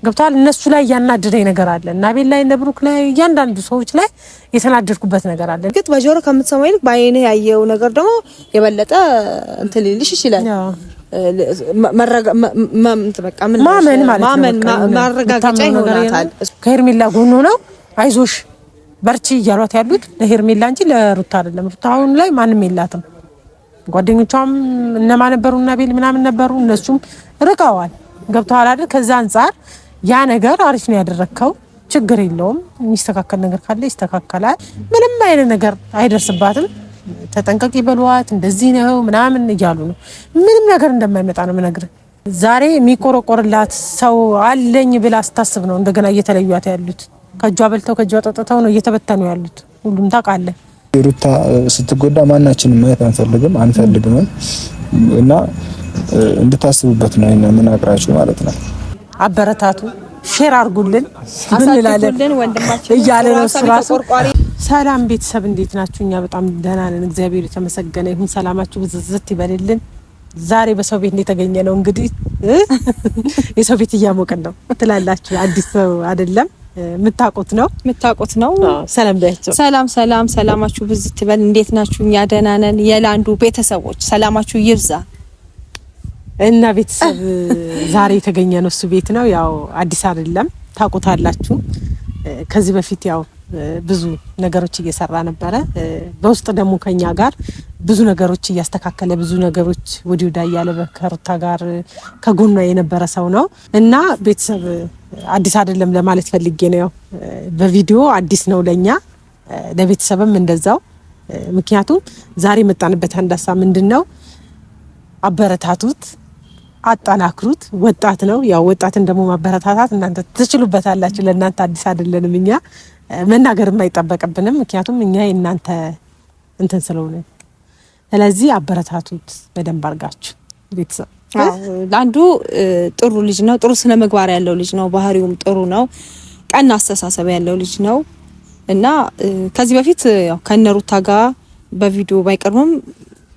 ገብቷል እነሱ ላይ ያናደደኝ ነገር አለ እና ቤል ላይ እነ ብሩክ ላይ ያንዳንዱ ሰዎች ላይ የተናደድኩበት ነገር አለ ግን በጆሮ ከምትሰማው ይልቅ ባይኔ ያየው ነገር ደግሞ የበለጠ እንትን ሊልሽ ይችላል ማመን ማረጋገጫ ይሆናል ከሄርሜላ ጎን ሆነው አይዞሽ በርቺ እያሏት ያሉት ለሄርሜላ እንጂ ለሩታ አይደለም ሩታ አሁን ላይ ማንም የላትም ጓደኞቿም እነማን ነበሩና ቤል ምናምን ነበሩ እነሱም ርቀዋል ገብቷል አይደል ከዛ አንፃር ያ ነገር አሪፍ ነው ያደረከው ችግር የለውም የሚስተካከል ነገር ካለ ይስተካከላል ምንም አይነት ነገር አይደርስባትም ተጠንቀቂ በሏት እንደዚህ ነው ምናምን እያሉ ነው ምንም ነገር እንደማይመጣ ነው ምነግርህ ዛሬ የሚቆረቆርላት ሰው አለኝ ብላ አስታስብ ነው እንደገና እየተለዩት ያሉት ከጇ በልተው ከጇ ጠጥተው ነው እየተበተኑ ያሉት ሁሉም ታውቃለህ ሩታ ስትጎዳ ማናችንም ማየት አንፈልግም እና እንድታስቡበት ነው ምን አቅራችሁ ማለት ነው አበረታቱ ሼር አርጉልን አሳድጉልን ወንድማችን እያለ ነው ስራሱ ሰላም ቤተሰብ እንዴት ናችሁ እኛ በጣም ደህና ነን እግዚአብሔር የተመሰገነ ይሁን ሰላማችሁ ብዝዝት ይበልልን ዛሬ በሰው ቤት ነው የተገኘ ነው እንግዲህ የሰው ቤት እያሞቀን ነው ትላላችሁ አዲስ ሰው አይደለም ምታቆት ነው ሰላም ዳይቶ ሰላማችሁ ብዝት ይበል እንዴት ናችሁ እኛ ደህና ነን የላንዱ ቤተሰቦች ሰላማችሁ ይብዛ እና ቤተሰብ ዛሬ የተገኘ ነው እሱ ቤት ነው ያው አዲስ አይደለም ታቆታላችሁ ከዚህ በፊት ያው ብዙ ነገሮች እየሰራ ነበረ በውስጥ ደግሞ ከኛ ጋር ብዙ ነገሮች እያስተካከለ ብዙ ነገሮች ወዲው ዳያለ በከሩታ ጋር ከጎኗ የነበረ ሰው ነው እና ቤተሰብ አዲስ አይደለም ለማለት ፈልጌ ነው ያው በቪዲዮ አዲስ ነው ለኛ ለቤተሰብም እንደዛው ምክንያቱም ዛሬ መጣንበት አንዳሳ ምንድነው አበረታቱት አጣናክሩት ወጣት ነው ያው ወጣትን ደግሞ ማበረታታት እናንተ ትችሉበታላችሁ ለእናንተ አዲስ አይደለንም እኛ መናገር የማይጠበቅብንም ምክንያቱም እኛ እናንተ እንትን ስለሆነ ስለዚህ አበረታቱት በደንብ አርጋችሁ ቤተሰብ አንዱ ጥሩ ልጅ ነው ጥሩ ስነ ምግባር ያለው ልጅ ነው ባህሪውም ጥሩ ነው ቀና አስተሳሰብ ያለው ልጅ ነው እና ከዚህ በፊት ያው ከነሩታ ጋር በቪዲዮ ባይቀርብም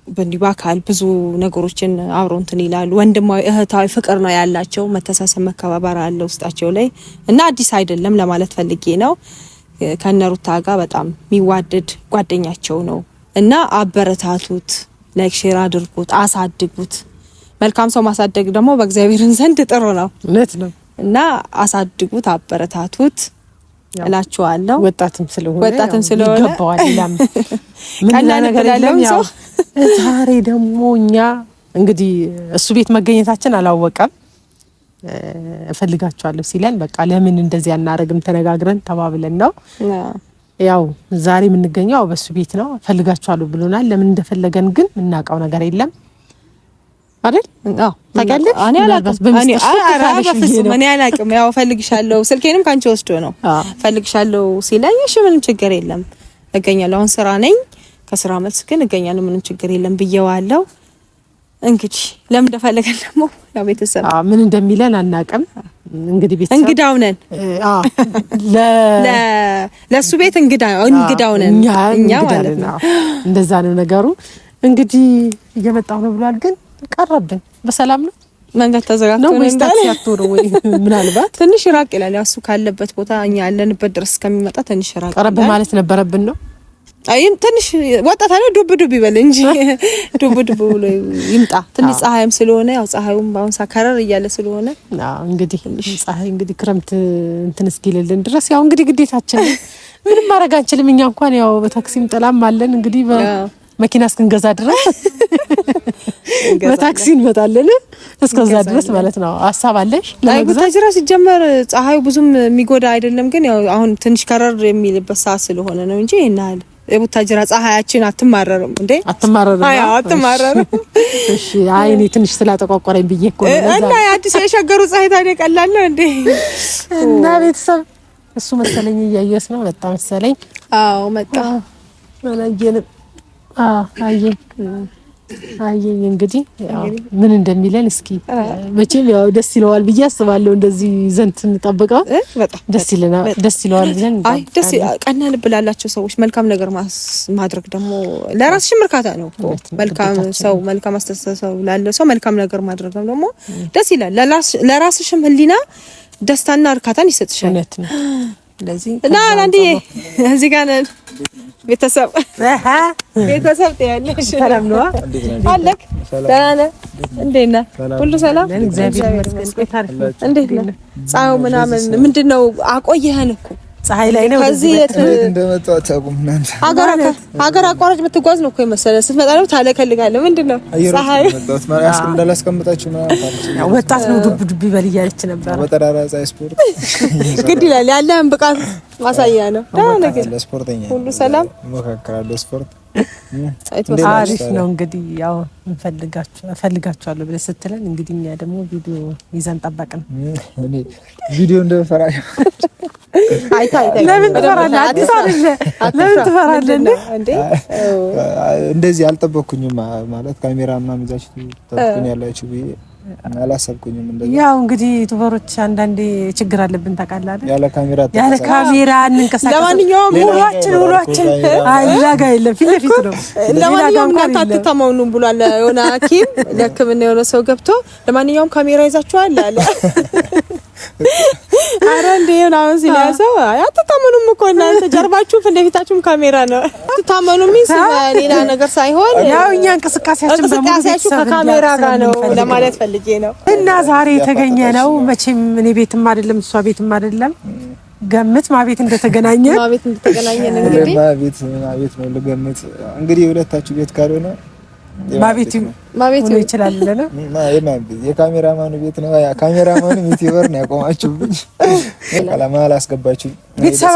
በእንዲባካል ብዙ ነገሮችን አብረው እንትን ይላሉ ወንድማዊ እህታዊ ፍቅር ነው ያላቸው መተሳሰብ መከባበር አለው ውስጣቸው ላይ እና አዲስ አይደለም ለማለት ፈልጌ ነው ከነሩታ ጋር በጣም የሚዋደድ ጓደኛቸው ነው እና አበረታቱት ላይክ ሼር አድርጉት አሳድጉት መልካም ሰው ማሳደግ ደግሞ በእግዚአብሔርን ዘንድ ጥሩ ነው እውነት ነው እና አሳድጉት አበረታቱት እላችኋለሁ ወጣትም ስለሆነ ይገባዋል ይላም ቀና ነገር ያለው ሰው ዛሬ ደግሞ እኛ እንግዲህ እሱ ቤት መገኘታችን አላወቀም እፈልጋቸዋለሁ ሲለን በቃ ለምን እንደዚህ ያናረግም ተነጋግረን ተባብለን ነው ያው ዛሬ የምንገኘው በሱ ቤት ነው እፈልጋቸዋለሁ ብሎናል ለምን እንደፈለገን ግን እናውቀው ነገር የለም አይደል ታውቂያለሽ እኔ አላቅም ያው እፈልግሻለሁ ስልኬንም ካንቺ ወስዶ ነው እፈልግሻለሁ ሲለኝ እሺ ምንም ችግር የለም እገኛለሁ አሁን ስራ ነኝ ከስራ መልስ ግን እገኛለሁ ምንም ችግር የለም ብየዋለሁ እንግዲህ ለምን እንደፈለገን ደግሞ ያው ቤተሰብ ምን እንደሚለን አናቀም እንግዲህ ቤተሰብ እንግዳው ነን ለሱ ቤት እንግዳው ነን እኛ ማለት ነው እንደዛ ነው ነገሩ እንግዲህ እየመጣው ነው ብሏል ግን ቀረብን በሰላም ነው መንገድ ተዘጋግቶ ነው እንዳለ ወይ ምናልባት ትንሽ ራቅ ይላል ያሱ ካለበት ቦታ እኛ ያለንበት ድረስ ከሚመጣ ትንሽ ራቅ ቀረብ ማለት ነበረብን ነው አይን ትንሽ ወጣት አለ ዱብ ይበል እንጂ ዱብ ብሎ ይምጣ ትንሽ ፀሐይም ስለሆነ ያው ፀሐዩም ባውን ሳከረር እያለ ስለሆነ እንግዲህ ፀሐይ እንግዲህ ክረምት እንትን እስኪልልን ድረስ ያው እንግዲህ ግዴታችን ምንም ማድረግ አንችልም እኛ እንኳን ያው በታክሲም ጥላም አለን እንግዲህ መኪና እስክንገዛ ድረስ በታክሲ እንመጣለን እስከዛ ድረስ ማለት ነው ሐሳብ አለሽ ለጉታጅራ ሲጀመር ፀሐዩ ብዙም የሚጎዳ አይደለም ግን ያው አሁን ትንሽ ከረር የሚልበት ሰዓት ስለሆነ ነው እንጂ ይናል የቡታጅራ ፀሐያችን አትማረርም እንዴ አትማረርም እሺ አይኔ ትንሽ ስላጠቋቆረኝ ብዬ እኮ ነው እና አዲስ የሸገሩ ፀሐይ ታዲያ ቀላል ነው እንዴ እና ቤተሰብ እሱ መሰለኝ እያየስ ነው መጣ መሰለኝ መጣ ወላየን አየኝ እንግዲህ ምን እንደሚለን እስኪ መቼም ያው ደስ ይለዋል ብዬ አስባለሁ እንደዚህ ዘንት እንጠብቀው በጣም ደስ ይለዋል ብለን ደስ ቀና ልብ ላላቸው ሰዎች መልካም ነገር ማድረግ ደግሞ ለራስሽ ምርካታ ነው መልካም ሰው መልካም አስተሳሰብ ላለው ሰው መልካም ነገር ማድረግ ደግሞ ደስ ይላል ለራስሽም ህሊና ደስታና እርካታን ይሰጥሻል። እውነት ነው። ስለዚህ እና አንዴ እዚህ ጋር ነን ቤተሰብ ያለሽ ሰላም ነው አለክ ደህና ነህ? እንዴት ነህ? ሁሉ ሰላም? እግዚአብሔር ይመስገን። እንዴት ነህ? ፀሐዩ ምናምን ምንድነው አቆየህን እኮ ፀሐይ ላይ ነው ከዚህ እንደመጣው ታቁም እናንተ ሀገር አቋራጭ የምትጓዝ ነው እኮ የመሰለ ስትመጣ ነው ታለከልጋለህ። ምንድነው ፀሐይ መጣት ማለት እንዳላስቀምጣችሁ ያው ወጣት ነው ዱብ ዱብ ይበል እያለች ነበር። ወጠራራ ፀሐይ ስፖርት ግድ ይላል ያለህን ብቃት ማሳያ ነው። ደህና ግን ስፖርተኛ ሁሉ ሰላም ሞካከራለሁ ስፖርት አሪፍ ነው። እንግዲህ ያው እንፈልጋችኋለሁ ብለህ ስትለን እንግዲህ እኛ ደግሞ ቪዲዮ ይዘን ጠበቅን። እኔ ቪዲዮ እንደፈራ አይታይ ለምን ትፈራለህ? አዲስ አይደለ? ለምን ትፈራለህ እንዴ? እንደዚህ አልጠበቅኩኝም ማለት ካሜራ ምናምን ይዛችሁ ተጠብቁኛላችሁ ብዬ አላሰብኩኝም። እንደዚህ ያው እንግዲህ ዩቲዩበሮች አንዳንዴ ችግር አለብን ታውቃለህ። ያለ ካሜራ እንንቀሳቀስ። ለማንኛውም ውሏችን አይላጋ የለም ፊት ለፊት ነው። ለማንኛውም እናንተ አትታመኑም ብሏል የሆነ ሐኪም ለሕክምና የሆነ ሰው ገብቶ ለማንኛውም ካሜራ ይዛችኋል አለ። አረ እንዴ ምናምን ሲላሰው አትታመኑም እኮ እናንተ ጀርባችሁ ፊት ለፊታችሁም ካሜራ ነው። አትታመኑም ሌላ ነገር ሳይሆን ያው እኛ እንቅስቃሴያችን ከካሜራ ጋር ነው ለማለት ፈልጌ ነው። እና ዛሬ የተገኘ ነው መቼም እኔ ቤትም አይደለም እሷ ቤትም አይደለም። ገምት ማቤት እንደተገናኘን እንግዲህ ማቤት ነው ልገምት እንግዲህ ሁለታችሁ ቤት ካልሆነ ማቤት ነው ይችላል ለና የካሜራማኑ ቤት ነው። ካሜራማኑ ዩቲዩበር ነው ያቆማችሁብኝ። ካላማ አላስገባችሁ። ቤተሰብ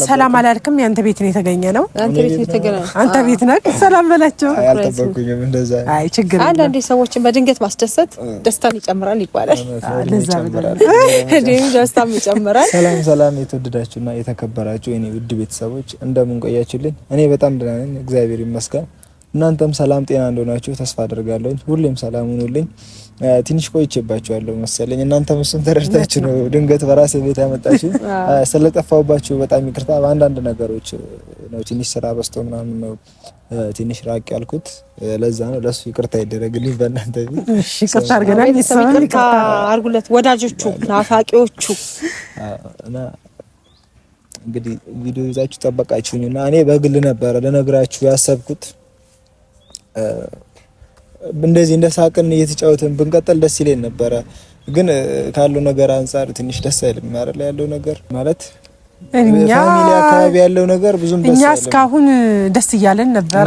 ሰላም አላልክም። ያንተ ቤት ነው የተገኘ ነው። አንተ ቤት ነህ። ሰላም በላቸው። አልጠበቅኩኝም እንደዛ። አይ ችግር አንዳንዴ ሰዎችን በድንገት ማስደሰት ደስታን ይጨምራል ይባላል። ለዛ ብለን ደስታም ይጨምራል። ሰላም የተወደዳችሁና የተከበራችሁ የኔ ውድ ቤተሰቦች እንደምን ቆያችሁልኝ? እኔ በጣም ደህና ነኝ እግዚአብሔር ይመስገን። እናንተም ሰላም ጤና እንደሆናችሁ ተስፋ አደርጋለሁ። ሁሌም ሰላም ሁኑልኝ። ትንሽ ቆይቼባችኋለሁ መሰለኝ። እናንተም እሱን ተረድታችሁ ነው ድንገት በራሴ ቤት ያመጣችሁ። ስለጠፋሁባችሁ በጣም ይቅርታ። በአንዳንድ ነገሮች ነው ትንሽ ስራ በዝቶ ምናምን ነው ትንሽ ራቅ ያልኩት። ለዛ ነው ለሱ ይቅርታ ይደረግልኝ በእናንተ ቤት። እሺ ይቅርታ አድርገናል። ይቅርታ አድርጉለት ወዳጆቹ ናፋቂዎቹ። እና እንግዲህ ቪዲዮ ይዛችሁ ጠበቃችሁኝና እኔ በግል ነበረ ለነግራችሁ ያሰብኩት እንደዚህ እንደሳቅን እየተጫወትን ብንቀጥል ደስ ይለኝ ነበረ። ግን ካለው ነገር አንፃር ትንሽ ደስ አይልም አይደል? ያለው ነገር ማለት እኛ ፋሚሊ አካባቢ ያለው ነገር ብዙም ደስ አይልም። እኛ እስካሁን ደስ እያለን ነበረ።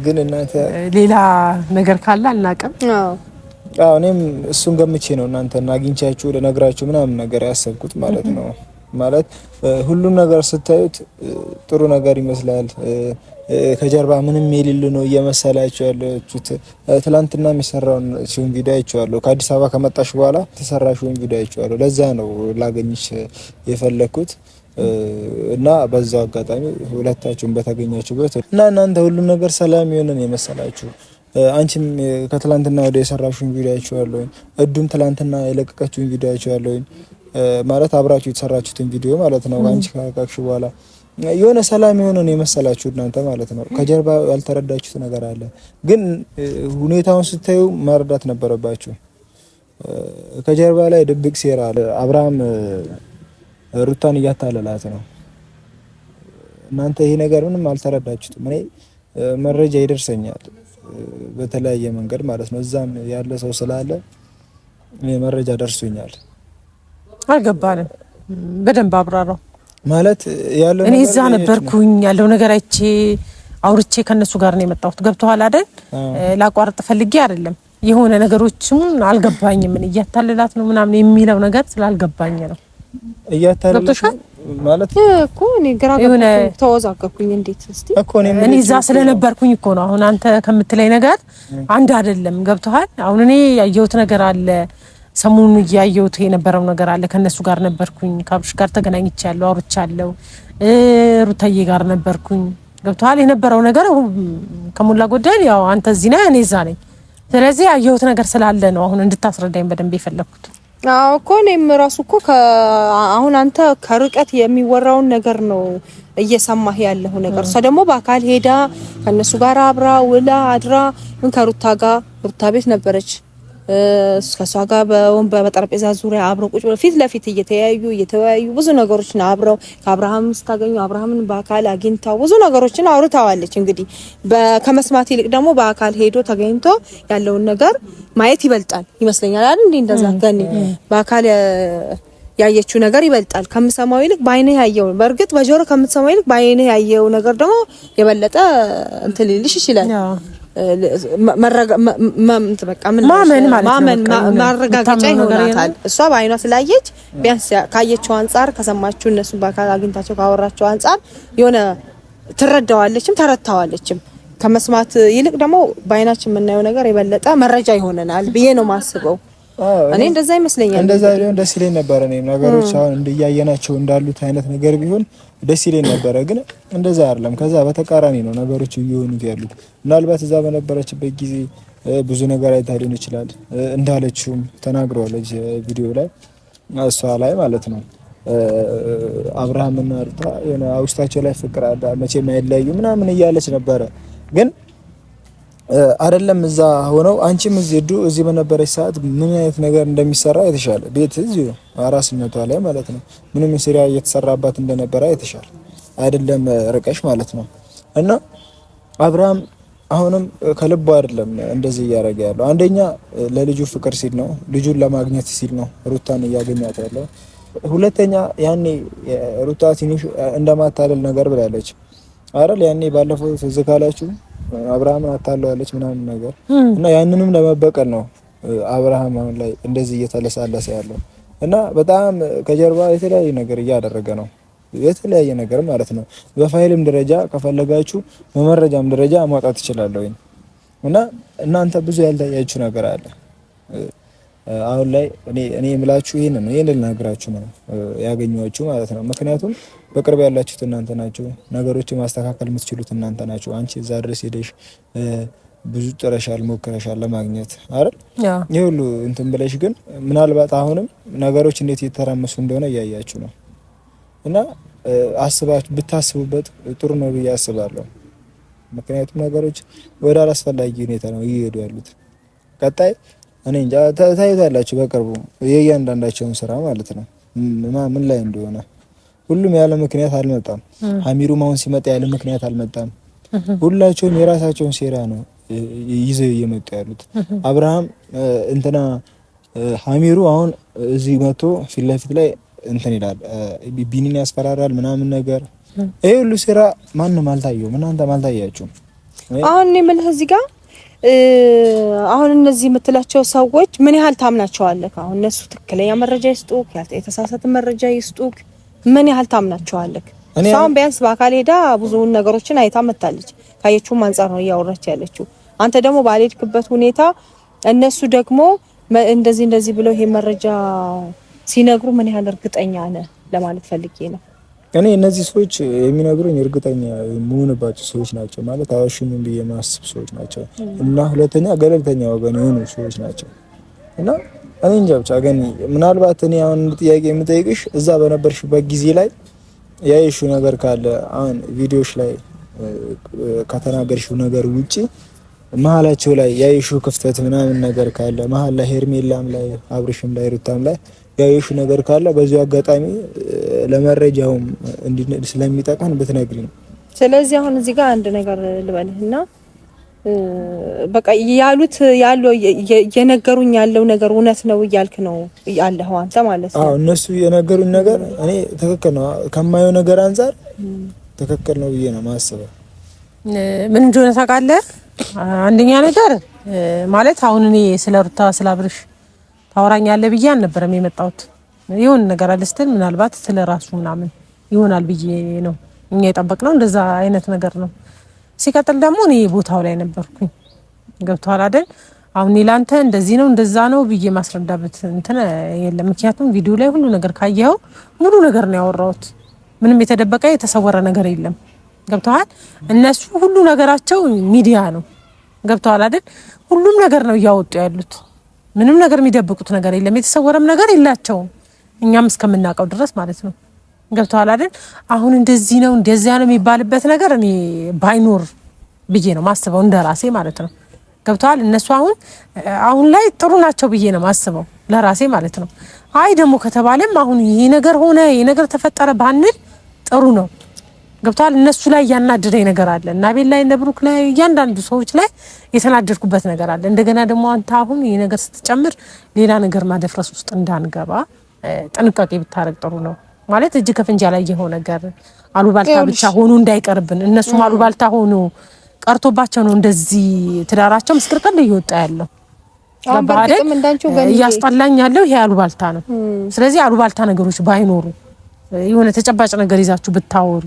ግን እናንተ ሌላ ነገር ካለ አልናቀም። አዎ እኔም እሱን ገምቼ ነው እናንተን አግኝቻችሁ ለነግራችሁ ምናምን ነገር ያሰብኩት ማለት ነው። ማለት ሁሉም ነገር ስታዩት ጥሩ ነገር ይመስላል። ከጀርባ ምንም የሌለ ነው እየመሰላችሁ ያለችሁት። ትላንትና የሚሰራውን ሲሆን ቪዲዮ አይቼዋለሁ። ከአዲስ አበባ ከመጣሽ በኋላ ተሰራሽውን ቪዲዮ አይቼዋለሁ። ለዛ ነው ላገኝሽ የፈለኩት እና በዛው አጋጣሚ ሁለታችሁም በተገኛችሁበት እና እናንተ ሁሉም ነገር ሰላም ይሆነን የመሰላችሁ። አንቺም ከትላንትና ወደ የሰራሽውን ቪዲዮ አይቼዋለሁ። እዱም ትላንትና የለቀቀችውን ቪዲዮ አይቼዋለሁ። ማለት አብራችሁ የተሰራችሁትን ቪዲዮ ማለት ነው። አንቺ ካካክሽ በኋላ የሆነ ሰላም የሆነ ነው የመሰላችሁ እናንተ ማለት ነው። ከጀርባ ያልተረዳችሁት ነገር አለ። ግን ሁኔታውን ስታዩ መረዳት ነበረባችሁ። ከጀርባ ላይ ድብቅ ሴራ አለ። አብርሃም ሩታን እያታለላት ነው። እናንተ ይሄ ነገር ምንም አልተረዳችሁትም። እኔ መረጃ ይደርሰኛል በተለያየ መንገድ ማለት ነው። እዛም ያለ ሰው ስላለ መረጃ ደርሶኛል። አልገባንም። በደንብ አብራራው ማለት ያለው እኔ እዛ ነበርኩኝ። ያለው ነገር አይቼ አውርቼ ከነሱ ጋር ነው የመጣሁት። ገብቶሃል አይደል? ላቋርጥ ፈልጌ አይደለም። የሆነ ነገሮችም አልገባኝም። ምን እያታለላት ነው ምናምን የሚለው ነገር ስላልገባኝ ነው። እያታለላት ማለት እኮ እኔ ግራ ተወዛገብኩኝ። እንዴት እስቲ እኮ እኔ እዛ ስለነበርኩኝ እኮ ነው። አሁን አንተ ከምትለይ ነገር አንድ አይደለም። ገብቶሃል? አሁን እኔ ያየሁት ነገር አለ። ሰሞኑን ያየሁት የነበረው ነገር አለ። ከነሱ ጋር ነበርኩኝ። ካብሽ ጋር ተገናኝቻለሁ፣ አውርቻለሁ። ሩታዬ ጋር ነበርኩኝ። ገብቶሃል? የነበረው ነገር ከሞላ ጎደል ያው አንተ እዚህ ነህ፣ እኔ እዛ ነኝ። ስለዚህ ያየሁት ነገር ስላለ ነው አሁን እንድታስረዳኝ በደንብ የፈለኩት። አዎ እኮ እኔም ራሱ እኮ አሁን አንተ ከርቀት የሚወራውን ነገር ነው እየሰማህ ያለው ነገር። እሷ ደግሞ በአካል ሄዳ ከነሱ ጋር አብራ ውላ አድራ ከሩታ ጋር ሩታ ቤት ነበረች ከሷ ጋር በጠረጴዛ ዙሪያ አብረው ቁጭ ብለው ፊት ለፊት እየተወያዩ ብዙ ነገሮችን አብረው ከአብርሃም ስታገኙ አብርሃምን በአካል አግኝታው ብዙ ነገሮችን አውርታዋለች። እንግዲህ ከመስማት ይልቅ ደግሞ በአካል ሄዶ ተገኝቶ ያለውን ነገር ማየት ይበልጣል ይመስለኛል አይደል? እንደዛ ገኒ በአካል ያየችው ነገር ይበልጣል ከምሰማው ይልቅ ባይኔ ያየው። በእርግጥ በጆሮ ከምትሰማው ይልቅ ባይኔ ያየው ነገር ደግሞ የበለጠ እንትን ሊልሽ ይችላል። ማረጋገጫ ይሆናታል። እሷ በአይኗ ስላየች ቢያንስ ካየችው አንጻር ከሰማችው እነሱ በአካል አግኝታቸው ካወራቸው አንጻር የሆነ ትረዳዋለችም ተረታዋለችም። ከመስማት ይልቅ ደግሞ በአይናችን የምናየው ነገር የበለጠ መረጃ ይሆነናል ብዬ ነው ማስበው። እኔ እንደዛ ይመስለኛል። እንደዛ ቢሆን ደስ ይለኝ ነበር። እኔ ነገሮች አሁን እንደያየናቸው እንዳሉት አይነት ነገር ቢሆን ደስ ይለኝ ነበር፣ ግን እንደዛ አይደለም። ከዛ በተቃራኒ ነው ነገሮች እየሆኑት ያሉት። ምናልባት እዛ በነበረችበት ጊዜ ብዙ ነገር አይታ ሊሆን ይችላል። እንዳለችውም ተናግረዋለች ቪዲዮ ላይ እሷ ላይ ማለት ነው። አብርሃምና ሩታ የሆነ ውስጣቸው ላይ ፍቅር አለ መቼም አይለያዩ ምናምን እያለች ነበረ ግን አይደለም እዛ ሆነው አንቺም እዚህ በነበረች ሰዓት ምን አይነት ነገር እንደሚሰራ የተሻለ ቤት እዚህ አራስነቷ ላይ ማለት ነው ምንም ስሪያ እየተሰራባት እንደነበረ የተሻለ አይደለም ርቀሽ ማለት ነው። እና አብርሃም አሁንም ከልቡ አይደለም እንደዚህ እያደረገ ያለው። አንደኛ ለልጁ ፍቅር ሲል ነው፣ ልጁን ለማግኘት ሲል ነው ሩታን እያገኛት ያለው። ሁለተኛ ያኔ ሩታ ትንሽ እንደማታለል ነገር ብላለች አይደል? ያኔ ባለፈው ትዝ ካላችሁ አብርሃምን አታለዋለች ምናምን ነገር እና ያንንም ለመበቀል ነው አብርሃም አሁን ላይ እንደዚህ እየተለሳለሰ ያለው እና በጣም ከጀርባ የተለያየ ነገር እያደረገ ነው። የተለያየ ነገር ማለት ነው። በፋይልም ደረጃ ከፈለጋችሁ በመረጃም ደረጃ ማውጣት ትችላለሁ። እና እናንተ ብዙ ያልታያችሁ ነገር አለ። አሁን ላይ እኔ የምላችሁ ይሄንን ነው። ይሄንን ልነግራችሁ ነው ያገኘኋችሁ ማለት ነው። ምክንያቱም በቅርብ ያላችሁት እናንተ ናችሁ። ነገሮችን ማስተካከል የምትችሉት እናንተ ናችሁ። አንቺ እዛ ድረስ ሄደሽ ብዙ ጥረሻል፣ ሞክረሻል ለማግኘት አይደል? ይሄ ሁሉ እንትን ብለሽ ግን ምናልባት አሁንም ነገሮች እንዴት እየተራመሱ እንደሆነ እያያችሁ ነው። እና አስባችሁ ብታስቡበት ጥሩ ነው ብዬ አስባለሁ። ምክንያቱም ነገሮች ወደ አላስፈላጊ ሁኔታ ነው እየሄዱ ያሉት። ቀጣይ እኔ እንጃ ታዩታላችሁ በቅርቡ የእያንዳንዳቸውን ስራ ማለት ነው ምን ላይ እንደሆነ። ሁሉም ያለ ምክንያት አልመጣም። ሀሚሩም አሁን ሲመጣ ያለ ምክንያት አልመጣም። ሁላቸውም የራሳቸውን ሴራ ነው ይዘው እየመጡ ያሉት። አብርሃም ሀሚሩ አሁን እዚህ መጥቶ ፊት ለፊት ላይ እንትን ይላል፣ ቢኒን ያስፈራራል ምናምን ነገር። ይሄ ሁሉ ሴራ ማንም አልታየውም፣ እናንተም አልታያችሁም። አሁን እኔ የምልህ እዚህ ጋር አሁን እነዚህ የምትላቸው ሰዎች ምን ያህል ታምናቸዋለህ? አሁን እነሱ ትክክለኛ መረጃ ይስጡክ፣ የተሳሳተ መረጃ ይስጡክ፣ ምን ያህል ታምናቸዋለህ? እሷም ቢያንስ በአካል ሄዳ ብዙ ነገሮችን አይታ መጣለች። ካየችውም አንፃር ነው እያወራች ያለችው። አንተ ደግሞ ባልሄድክበት ሁኔታ እነሱ ደግሞ እንደዚህ ብለው ይሄ መረጃ ሲነግሩ ምን ያህል እርግጠኛ ነህ ለማለት ፈልጌ ነው። እኔ እነዚህ ሰዎች የሚነግሩኝ እርግጠኛ የምሆንባቸው ሰዎች ናቸው ማለት አዋሽኝም ብዬ ማስብ ሰዎች ናቸው። እና ሁለተኛ ገለልተኛ ወገን የሆኑ ሰዎች ናቸው። እና እኔ እንጃ ብቻ ግን ምናልባት እኔ አሁን ጥያቄ የምጠይቅሽ እዛ በነበርሽበት ጊዜ ላይ ያየሽው ነገር ካለ አሁን ቪዲዮሽ ላይ ከተናገርሽው ነገር ውጪ መሀላቸው ላይ ያየሽው ክፍተት ምናምን ነገር ካለ መሀል ላይ ሄርሜላም ላይ አብርሽም ላይ ሩታም ላይ ያየሽው ነገር ካለ በዚህ አጋጣሚ ለመረጃውም ስለሚጠቅመን ብትነግሪኝ ነው። ስለዚህ አሁን እዚህ ጋር አንድ ነገር ልበልህና በቃ ያለው የነገሩኝ ያለው ነገር እውነት ነው እያልክ ነው ያለኸው አንተ ማለት ነው? አዎ እነሱ የነገሩኝ ነገር እኔ ትክክል ነው ከማየው ነገር አንፃር ትክክል ነው ብዬ ነው ማስበው። ምን እንደሆነ ታውቃለህ? አንደኛ ነገር ማለት አሁን እኔ ስለ ሩታ ስለ አብርሽ ታወራኛለህ ብዬ አልነበረም የመጣሁት። ይሁን ነገር አለስተን ምናልባት ስለ ራሱ ምናምን ይሆናል ብዬ ነው እኛ የጠበቅነው፣ እንደዛ አይነት ነገር ነው። ሲቀጥል ደግሞ እኔ ቦታው ላይ ነበርኩኝ። ገብቷል አይደል? አሁን ላንተ እንደዚህ ነው እንደዛ ነው ብዬ ማስረዳበት እንትን የለም። ምክንያቱም ቪዲዮ ላይ ሁሉ ነገር ካየኸው ሙሉ ነገር ነው ያወራሁት። ምንም የተደበቀ የተሰወረ ነገር የለም። ገብቷል? እነሱ ሁሉ ነገራቸው ሚዲያ ነው። ገብቷል አይደል? ሁሉም ነገር ነው እያወጡ ያሉት። ምንም ነገር የሚደብቁት ነገር የለም። የተሰወረም ነገር የላቸውም እኛም እስከምናውቀው ድረስ ማለት ነው። ገብቷል አይደል? አሁን እንደዚህ ነው እንደዚያ ነው የሚባልበት ነገር እኔ ባይኖር ብዬ ነው ማስበው እንደራሴ ማለት ነው። ገብተዋል። እነሱ አሁን ላይ ጥሩ ናቸው ብዬ ነው ማስበው ለራሴ ማለት ነው። አይ ደግሞ ከተባለም አሁን ይሄ ነገር ሆነ ይሄ ነገር ተፈጠረ ባንል ጥሩ ነው። ገብተዋል። እነሱ ላይ ያናደደኝ ነገር አለ እና ቤት ላይ እነ ብሩክ ላይ እያንዳንዱ ሰዎች ላይ የተናደድኩበት ነገር አለ። እንደገና ደግሞ አንተ አሁን ይሄ ነገር ስትጨምር ሌላ ነገር ማደፍረስ ውስጥ እንዳንገባ ጥንቃቄ ብታረግ ጥሩ ነው ማለት እጅ ከፍንጅ ላይ የሆነ ነገር አሉባልታ ብቻ ሆኖ እንዳይቀርብን። እነሱም አሉባልታ ሆኖ ቀርቶባቸው ነው እንደዚህ ትዳራቸው ምስቅልቅል እየወጣ ያለው። አሁን እንዳንቺው እያስጠላኝ ያለው ይሄ አሉባልታ ነው። ስለዚህ አሉባልታ ነገሮች ባይኖሩ የሆነ ተጨባጭ ነገር ይዛችሁ ብታወሩ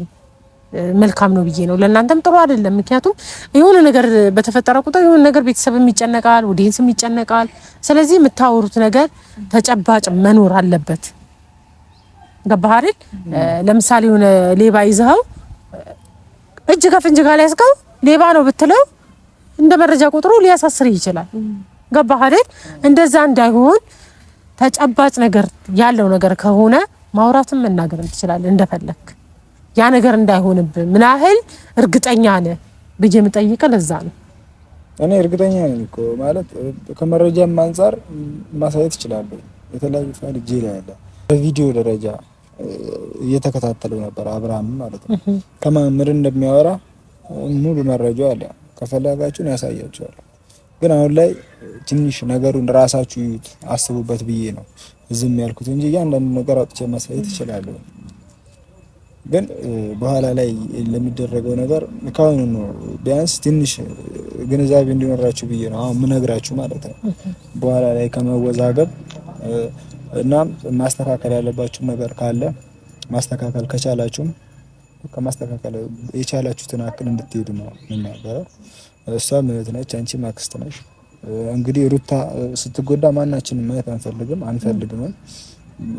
መልካም ነው ብዬ ነው። ለእናንተም ጥሩ አይደለም። ምክንያቱም የሆነ ነገር በተፈጠረ ቁጥር የሆነ ነገር ቤተሰብም ይጨነቃል፣ ኦዲየንስም ይጨነቃል። ስለዚህ የምታወሩት ነገር ተጨባጭ መኖር አለበት። ገባህ አይደል? ለምሳሌ የሆነ ሌባ ይዘኸው እጅ ከፍንጅ ጋር ሊያስገው ሌባ ነው ብትለው እንደ መረጃ ቁጥሩ ሊያሳስር ይችላል። ገባህ አይደል? እንደዛ እንዳይሆን ተጨባጭ ነገር ያለው ነገር ከሆነ ማውራትም መናገርም ትችላለህ እንደፈለክ። ያ ነገር እንዳይሆንብህ ምን ያህል እርግጠኛ ነህ ብዬ የምጠይቀህ ለዛ ነው። እኔ እርግጠኛ ነኝ እኮ ማለት ከመረጃም አንፃር ማሳየት እችላለሁ። የተለያዩ ፋይል እጄ ላይ አለ። በቪዲዮ ደረጃ እየተከታተለው ነበር አብርሃም ማለት ነው። ከማን እንደሚያወራ ሙሉ መረጃው አለ። ከፈለጋችሁን ያሳያችኋል። ግን አሁን ላይ ትንሽ ነገሩን ራሳችሁ ይዩት፣ አስቡበት ብዬ ነው ዝም ያልኩት እንጂ እያንዳንዱ ነገር አውጥቼ ማሳየት እችላለሁ። ግን በኋላ ላይ ለሚደረገው ነገር ካሁኑ ነው ቢያንስ ትንሽ ግንዛቤ እንዲኖራችሁ ብዬ ነው አሁን ምነግራችሁ ማለት ነው። በኋላ ላይ ከመወዛገብ እና ማስተካከል ያለባችሁ ነገር ካለ ማስተካከል ከቻላችሁም ከማስተካከል የቻላችሁትን አክል እንድትሄዱ ነው የምናገረው። እሷ ምህት ነች፣ አንቺ ማክስት ነሽ። እንግዲህ ሩታ ስትጎዳ ማናችንም ማየት አንፈልግም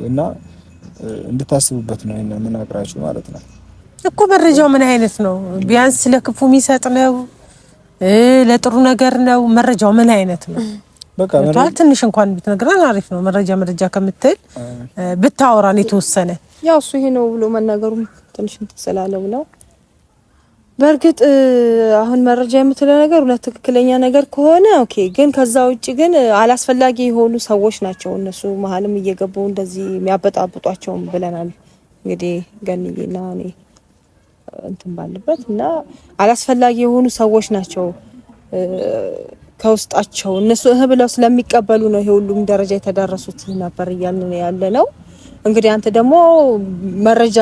እና እንድታስቡበት ነው የምናገራችሁ ማለት ነው እኮ። መረጃው ምን አይነት ነው? ቢያንስ ለክፉ የሚሰጥ ነው ለጥሩ ነገር ነው? መረጃው ምን አይነት ነው? በቃ ትንሽ እንኳን ብትነግረን አሪፍ ነው። መረጃ ከምትል ብታወራን የተወሰነ ያው እሱ ይሄ ነው ብሎ መናገሩም ትንሽ እንተሰላለው ነው። በእርግጥ አሁን መረጃ የምትለው ነገር ሁለት ትክክለኛ ነገር ከሆነ ኦኬ። ግን ከዛ ውጪ ግን አላስፈላጊ የሆኑ ሰዎች ናቸው እነሱ መሀልም እየገቡ እንደዚህ የሚያበጣብጧቸው ብለናል። እንግዲህ ገንዬና እኔ እንትን ባለበት እና አላስፈላጊ የሆኑ ሰዎች ናቸው ከውስጣቸው እነሱ ብለው ስለሚቀበሉ ነው ይሄ ሁሉም ደረጃ የተደረሱት ነበር እያልን ያለ ነው። እንግዲህ አንተ ደግሞ መረጃ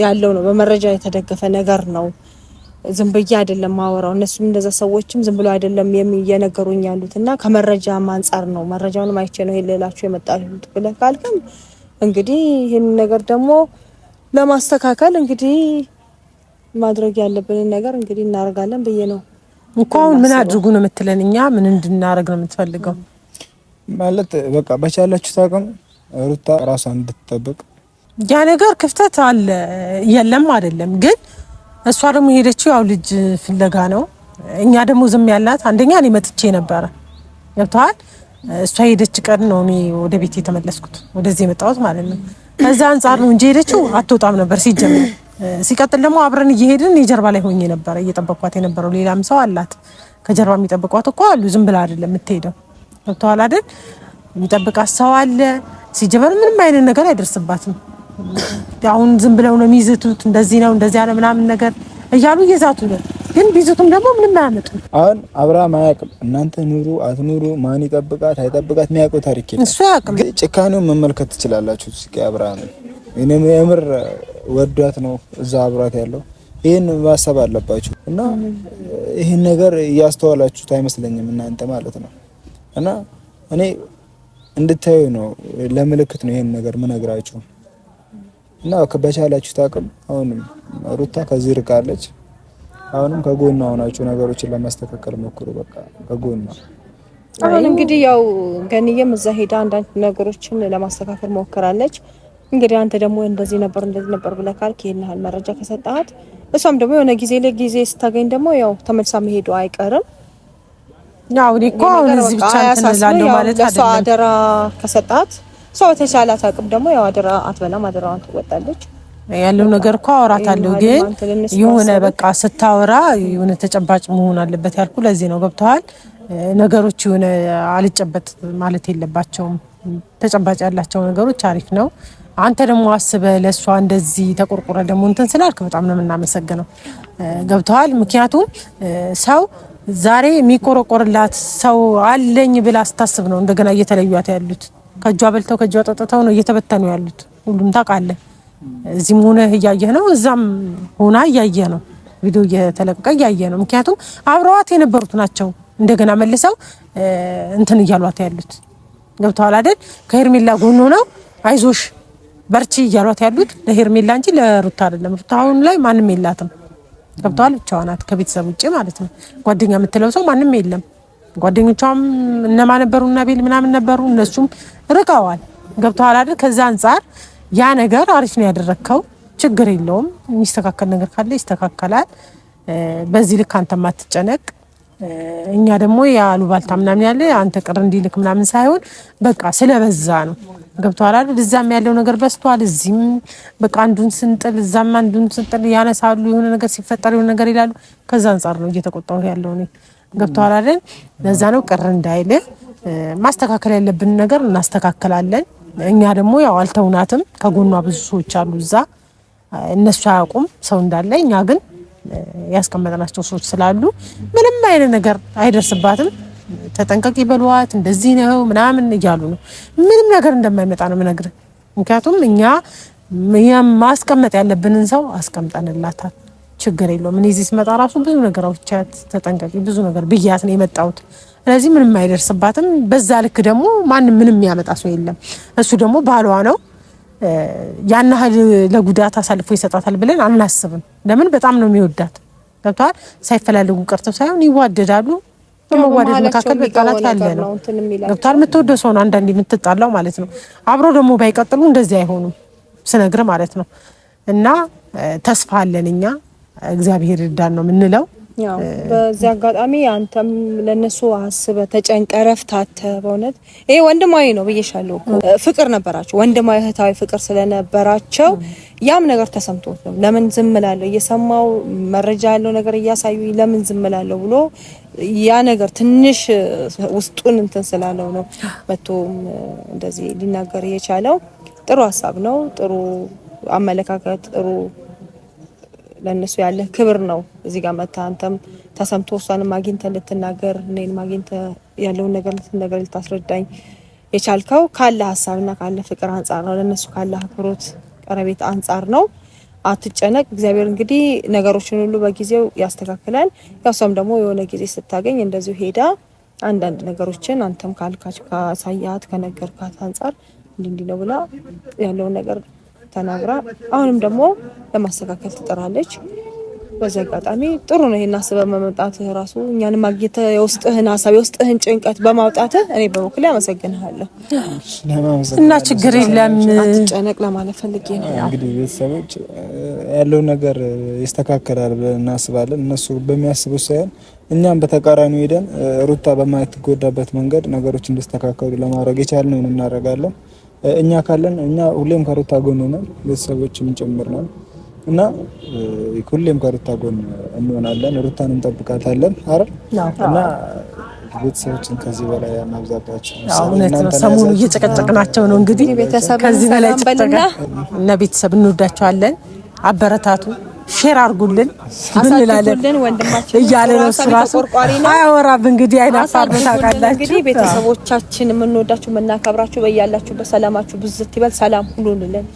ያለው ነው በመረጃ የተደገፈ ነገር ነው። ዝም ብዬ አይደለም ማወራው። እነሱም እንደዛ ሰዎችም ዝም ብሎ አይደለም የሚየነገሩኝ ያሉትና ከመረጃ አንፃር ነው መረጃውን ማይቼ ነው ይላልላችሁ የመጣሁት ብለህ ካልከም እንግዲህ ይሄን ነገር ደግሞ ለማስተካከል እንግዲህ ማድረግ ያለብንን ነገር እንግዲህ እናደርጋለን ብዬ ነው እኮ። አሁን ምን አድርጉ ነው የምትለን? እኛ ምን እንድናረግ ነው የምትፈልገው? ማለት በቃ በቻላችሁ ታውቁም ሩታ ራሷን እንድትጠብቅ ያ ነገር ክፍተት አለ የለም አይደለም። ግን እሷ ደግሞ ሄደችው ያው ልጅ ፍለጋ ነው። እኛ ደግሞ ዝም ያላት አንደኛ እኔ መጥቼ ነበረ ገብቷል። እሷ ሄደች ቀን ነው እኔ ወደ ቤት የተመለስኩት ወደዚህ የመጣሁት ማለት ነው። ከዛ አንፃር ነው እንጂ ሄደችው አትወጣም ነበር ሲጀምር። ሲቀጥል ደግሞ አብረን እየሄድን የጀርባ ላይ ሆኜ ነበር እየጠበቅኳት የነበረው። ሌላም ሰው አላት ከጀርባ የሚጠብቋት እኮ አሉ። ዝም ብላ አይደለም የምትሄደው ገብቷል አይደል? የሚጠብቃት ሰው አለ። ሲጀመር ምንም አይነት ነገር አይደርስባትም። አሁን ዝም ብለው ነው የሚዝቱት። እንደዚህ ነው እንደዚያ ነው ምናምን ነገር እያሉ እየዛቱ ነው። ግን ቢዝቱም ደግሞ ምንም አያመጡም። አሁን አብርሃም አያውቅም እናንተ ኑሩ አትኑሩ ማን ይጠብቃት አይጠብቃት የሚያውቀው ታሪክ የለም። እሱ ያውቅም። ጭካኔውን መመልከት ትችላላችሁ። እስኪ አብርሃም እኔም የምር ወዷት ነው እዛ አብራት ያለው። ይሄን ማሰብ አለባችሁ እና ይሄን ነገር እያስተዋላችሁት አይመስለኝም እናንተ ማለት ነው። እና እኔ እንድታዩ ነው ለምልክት ነው ይሄን ነገር ምነግራችሁ። እና በቻላችሁ ታቅም አሁንም ሩታ ከዚህ ርቃለች። አሁንም ከጎኗ ሆናችሁ ነገሮችን ለማስተካከል ሞክሩ። በቃ ከጎኗ አሁን እንግዲህ ያው ገንዬም እዛ ሄዳ አንዳንድ ነገሮችን ለማስተካከል ሞክራለች። እንግዲህ አንተ ደግሞ እንደዚህ ነበር ብለህ ካልክ ይሄን ያህል መረጃ ከሰጣት እሷም ደግሞ የሆነ ጊዜ ስታገኝ ደግሞ ያው ተመልሳ መሄዱ አይቀርም። ያው ዲኮ አሁን እዚህ ብቻ እንላለው ማለት አይደለም። አደራ ከሰጣት ሰው ተቻላት አቅም ደግሞ ያው አደራ አትበላም፣ አደራዋን ትወጣለች። ያለው ነገር እኮ አወራታለሁ። ግን የሆነ በቃ ስታወራ የሆነ ተጨባጭ መሆን አለበት ያልኩ ለዚህ ነው። ገብተዋል። ነገሮች የሆነ አልጨበጥ ማለት የለባቸውም። ተጨባጭ ያላቸው ነገሮች አሪፍ ነው። አንተ ደግሞ አስበህ ለሷ እንደዚህ ተቆርቆረ ደግሞ እንትን ስላልክ በጣም ነው የምናመሰግነው። ገብተዋል። ምክንያቱም ሰው ዛሬ የሚቆረቆርላት ሰው አለኝ ብላ ስታስብ ነው እንደገና እየተለዩት ያሉት። ከጇ በልተው ከጇ ጠጥተው ነው እየተበተኑ ያሉት። ሁሉም ታውቃለህ። እዚህም ሆነ እያየህ ነው፣ እዛም ሆና እያየህ ነው፣ ቪዲዮ እየተለቀቀ እያየህ ነው። ምክንያቱም አብረዋት የነበሩት ናቸው እንደገና መልሰው እንትን እያሏት ያሉት። ገብተዋል አይደል? ከሄርሜላ ጎን ሆነው አይዞሽ በርቺ እያሏት ያሉት ለሄርሜላ እንጂ ለሩታ አይደለም። ሩታ አሁን ላይ ማንም የላትም። ገብተዋል? ብቻዋ ናት ከቤተሰብ ውጪ ማለት ነው። ጓደኛ የምትለው ሰው ማንም የለም። ጓደኞቿም እነማን ነበሩ? እና ቤል ምናምን ነበሩ። እነሱም ርቀዋል። ገብተዋል አይደል? ከዛ አንፃር ያ ነገር አሪፍ ነው ያደረግከው። ችግር የለውም። የሚስተካከል ነገር ካለ ይስተካከላል። በዚህ ልክ አንተ ማትጨነቅ። እኛ ደግሞ ያሉባልታ ምናምን ያለ አንተ ቅር እንዲልክ ምናምን ሳይሆን በቃ ስለበዛ ነው። ገብተዋል አይደል? እዛም ያለው ነገር በዝቷል። እዚህም በቃ አንዱን ስንጥል እዛም አንዱን ስንጥል ያነሳሉ። የሆነ ነገር ሲፈጠር የሆነ ነገር ይላሉ። ከዛ አንፃር ነው እየተቆጣሁ ያለው ነው። ገብተዋል አይደል? ለዛ ነው ቅር እንዳይል። ማስተካከል ያለብን ነገር እናስተካክላለን። እኛ ደግሞ ያው አልተውናትም። ከጎኗ ብዙ ሰዎች አሉ እዛ። እነሱ አያውቁም ሰው እንዳለ። እኛ ግን ያስቀመጥናቸው ሰዎች ስላሉ ምንም አይነት ነገር አይደርስባትም። ተጠንቀቂ በሏት፣ እንደዚህ ነው ምናምን እያሉ ነው። ምንም ነገር እንደማይመጣ ነው የምነግርህ። ምክንያቱም እኛ ማስቀመጥ ያለብንን ሰው አስቀምጠንላታል። ችግር የለውም። እኔ እዚህ ስመጣ ራሱ ብዙ ነገር አውቻት ተጠንቀቂ ብዙ ነገር ብያት ነው የመጣሁት። ስለዚህ ምንም አይደርስባትም። በዛ ልክ ደግሞ ማንም ምንም የሚያመጣ ሰው የለም። እሱ ደግሞ ባሏ ነው። ያን ያህል ለጉዳት አሳልፎ ይሰጣታል ብለን አናስብም። ለምን በጣም ነው የሚወዳት። ገብቷል? ሳይፈላለጉ ቀርተው ሳይሆን ይዋደዳሉ። በመዋደድ መካከል በጣላት ያለ ነው። ገብቷል? የምትወደው ሰው ነው አንዳንዴ የምትጣላው ማለት ነው። አብሮ ደግሞ ባይቀጥሉ እንደዚህ አይሆኑም ስነግር ማለት ነው። እና ተስፋ አለን እኛ። እግዚአብሔር ይርዳን ነው የምንለው። ያው በዚህ አጋጣሚ አንተም ለነሱ አስበህ ተጨንቀህ ረፍታተህ በእውነት ይሄ ወንድማዊ ነው ብዬሻለሁ። ፍቅር ነበራቸው፣ ወንድማዊ እህታዊ ፍቅር ስለነበራቸው ያም ነገር ተሰምቶት ነው ለምን ዝም እላለሁ እየሰማው መረጃ ያለው ነገር እያሳዩ ለምን ዝም እላለሁ ብሎ ያ ነገር ትንሽ ውስጡን እንትን ስላለው ነው መጥቶም እንደዚህ ሊናገር የቻለው። ጥሩ ሀሳብ ነው፣ ጥሩ አመለካከት፣ ጥሩ ለነሱ ያለ ክብር ነው። እዚህ ጋር መታ አንተም ተሰምቶ እሷንም አግኝተህ ልትናገር እኔንም አግኝተህ ያለውን ነገር ልትነግር ልታስረዳኝ የቻልከው ካለ ሀሳብና ካለ ፍቅር አንጻር ነው። ለነሱ ካለ አክብሮት ቀረቤት አንጻር ነው። አትጨነቅ። እግዚአብሔር እንግዲህ ነገሮችን ሁሉ በጊዜው ያስተካክላል። ያው እሷም ደግሞ የሆነ ጊዜ ስታገኝ እንደዚሁ ሄዳ አንዳንድ ነገሮችን አንተም ካልካች ካሳያት ከነገርካት አንጻር እንዲህ ነው ብላ ያለውን ነገር ተናግራ አሁንም ደግሞ ለማስተካከል ትጥራለች። በዚህ አጋጣሚ ጥሩ ነው ይሄን አስበህ መምጣትህ ራሱ እኛን ማግኘት የውስጥህን ሀሳብ የውስጥህን ጭንቀት በማውጣትህ እኔ በበኩሌ አመሰግንሃለሁ። እና ችግር የለም አትጨነቅ ለማለት ፈልጌ ነው። እንግዲህ ቤተሰቦች ያለው ነገር ይስተካከላል ብለን እናስባለን። እነሱ በሚያስቡት ሳይሆን እኛም በተቃራኒው ሄደን ሩታ በማትጎዳበት መንገድ ነገሮች እንዲስተካከሉ ለማድረግ የቻልነውን እናደርጋለን። እኛ ካለን እኛ ሁሌም ከሩታ ጎን ነን፣ ቤተሰቦችም ጭምር ነን እና ሁሌም ከሩታ ጎን እንሆናለን። ሩታን እንጠብቃታለን አይደል? እና ቤተሰቦችን ከዚህ በላይ ያናብዛባቸው። እውነት ነው። ሰሞኑ እየጨቀጨቅናቸው ነው። እንግዲህ ከዚህ በላይ እና ቤተሰብ እንወዳቸዋለን። አበረታቱ፣ ሼር አድርጉልን እንላለን እያለ ነው እሱ ራሱ አያወራም። እንግዲህ አይናፋር ታውቃላችሁ። እንግዲህ ቤተሰቦቻችን የምንወዳችሁ የምናከብራችሁ በያላችሁ በሰላማችሁ ብዝት ይበል። ሰላም ሁሉንልን